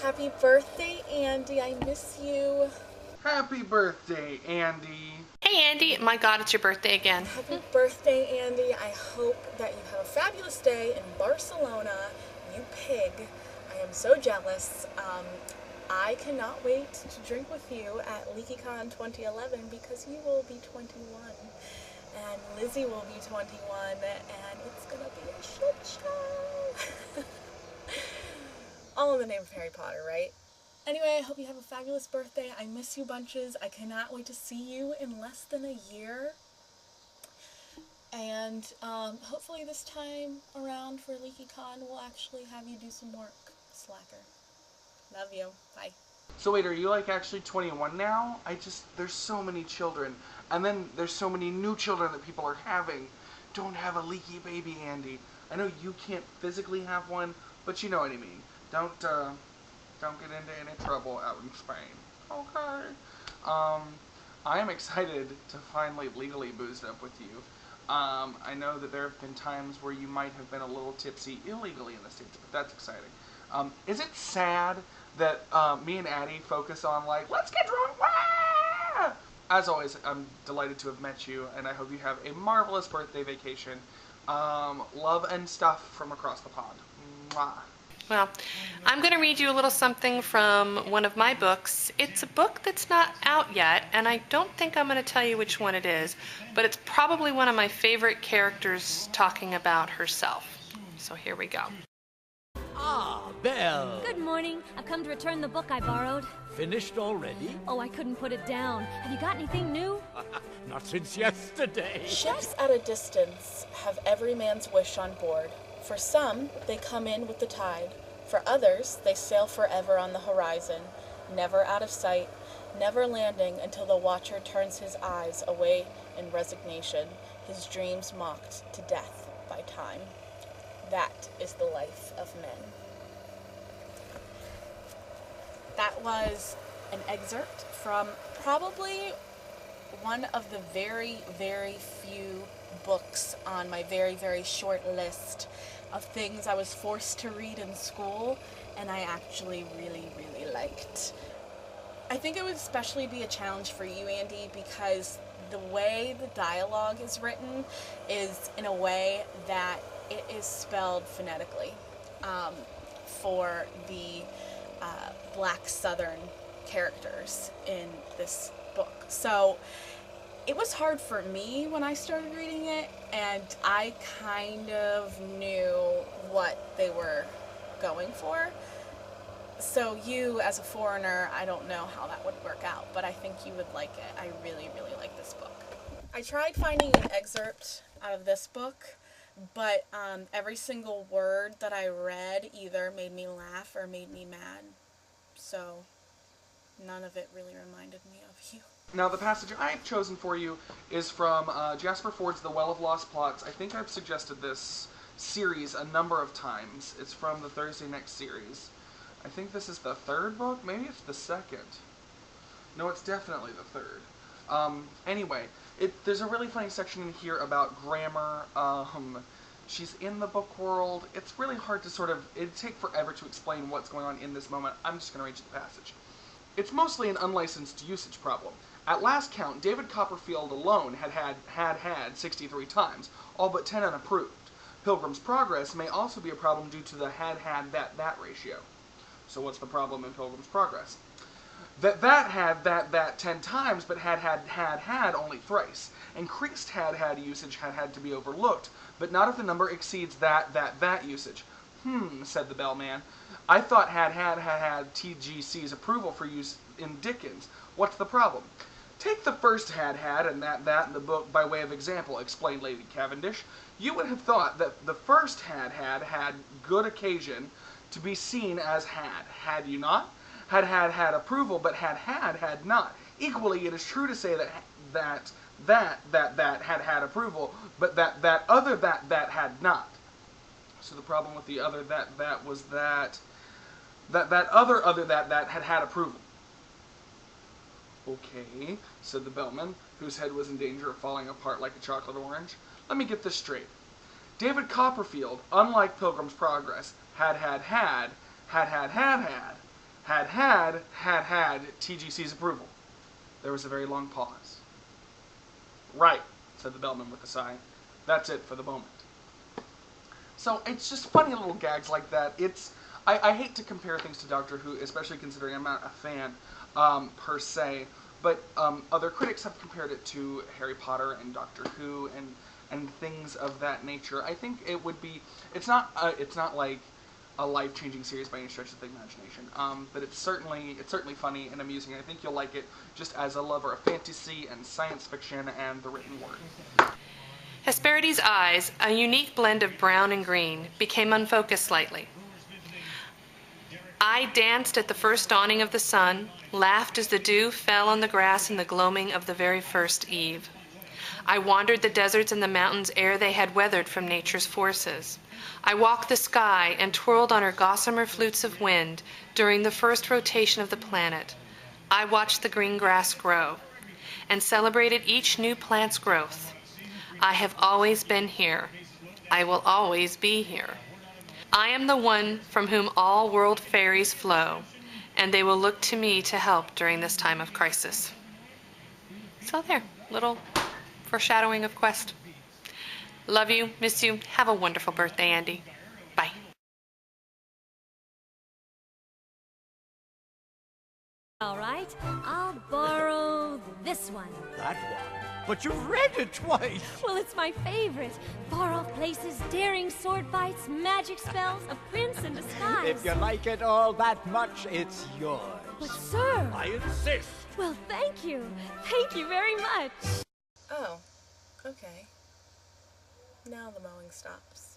Happy birthday, Andy. I miss you. Happy birthday, Andy. Hey Andy, my God, it's your birthday again. Happy birthday, Andy. I hope that you have a fabulous day in Barcelona. You pig. I am so jealous. I cannot wait to drink with you at LeakyCon 2011 because you will be 21 and Lizzie will be 21 and it's gonna be a shit show. All in the name of Harry Potter, right? Anyway, I hope you have a fabulous birthday. I miss you bunches. I cannot wait to see you in less than a year. And hopefully this time around for LeakyCon, we'll actually have you do some work. Slacker. Love you. Bye. So wait, are you like actually 21 now? There's so many children. And then there's so many new children that people are having. Don't have a leaky baby, Andy. I know you can't physically have one, but you know what I mean. Don't get into any trouble out in Spain. Okay. I am excited to finally legally boozed up with you. I know that there have been times where you might have been a little tipsy illegally in the States, but that's exciting. Is it sad that me and Addie focus on like, let's get drunk, wah! As always, I'm delighted to have met you, and I hope you have a marvelous birthday vacation. Love and stuff from across the pond. Mwah. Well, I'm going to read you a little something from one of my books. It's a book that's not out yet, and I don't think I'm going to tell you which one it is, but it's probably one of my favorite characters talking about herself. So here we go. Ah, Belle. Good morning. I've come to return the book I borrowed. Finished already? Oh, I couldn't put it down. Have you got anything new? Not since yesterday. Ships at a distance have every man's wish on board. For some, they come in with the tide. For others, they sail forever on the horizon, never out of sight, never landing until the watcher turns his eyes away in resignation, his dreams mocked to death by time. That is the life of men. That was an excerpt from probably one of the very, very few books on my very, very short list of things I was forced to read in school, and I actually really, really liked. I think it would especially be a challenge for you, Andy, because the way the dialogue is written is in a way that it is spelled phonetically for the Black Southern characters in this book. So it was hard for me when I started reading it, and I kind of knew what they were going for. So you, as a foreigner, I don't know how that would work out, but I think you would like it. I really, really like this book. I tried finding an excerpt out of this book, but every single word that I read either made me laugh or made me mad. So none of it really reminded me of you. Now, the passage I've chosen for you is from Jasper Ford's The Well of Lost Plots. I think I've suggested this series a number of times. It's from the Thursday Next series. I think this is the third book. Maybe it's the second. No, it's definitely the third. Anyway, there's a really funny section in here about grammar. She's in the book world. It's really hard to it'd take forever to explain what's going on in this moment. I'm just going to read you the passage. It's mostly an unlicensed usage problem. At last count, David Copperfield alone had 63 times, all but 10 unapproved. Pilgrim's Progress may also be a problem due to the that ratio. So what's the problem in Pilgrim's Progress? That had that 10 times, but had only thrice. Increased had usage had to be overlooked, but not if the number exceeds that usage. Said the bellman. I thought had TGC's approval for use in Dickens. What's the problem? Take the first had and that in the book by way of example, explained Lady Cavendish. You would have thought that the first had good occasion to be seen as had you not? Had approval, but had not. Equally, it is true to say that had approval, but that other that had not. So the problem with the other that was that other that had approval. Okay, said the bellman, whose head was in danger of falling apart like a chocolate orange. Let me get this straight. David Copperfield, unlike Pilgrim's Progress, had had TGC's approval. There was a very long pause. Right, said the bellman with a sigh. That's it for the moment. So it's just funny little gags like that. I hate to compare things to Doctor Who, especially considering I'm not a fan per se, but other critics have compared it to Harry Potter and Doctor Who and things of that nature. I think it would be. It's not like a life-changing series by any stretch of the imagination, but it's certainly funny and amusing. I think you'll like it just as a lover of fantasy and science fiction and the written word. Hesperides' eyes, a unique blend of brown and green, became unfocused slightly. I danced at the first dawning of the sun, laughed as the dew fell on the grass in the gloaming of the very first eve. I wandered the deserts and the mountains ere they had weathered from nature's forces. I walked the sky and twirled on her gossamer flutes of wind during the first rotation of the planet. I watched the green grass grow and celebrated each new plant's growth. I have always been here. I will always be here. I am the one from whom all world fairies flow, and they will look to me to help during this time of crisis. So there, little foreshadowing of Quest. Love you, miss you. Have a wonderful birthday, Andy. Bye. All right, I'll borrow this one. That one. But you've read it twice. Well, it's my favorite. Far-off places, daring sword fights, magic spells, a prince in disguise. If you like it all that much, it's yours. But, sir... I insist. Well, thank you. Thank you very much. Oh, okay. Now the mowing stops.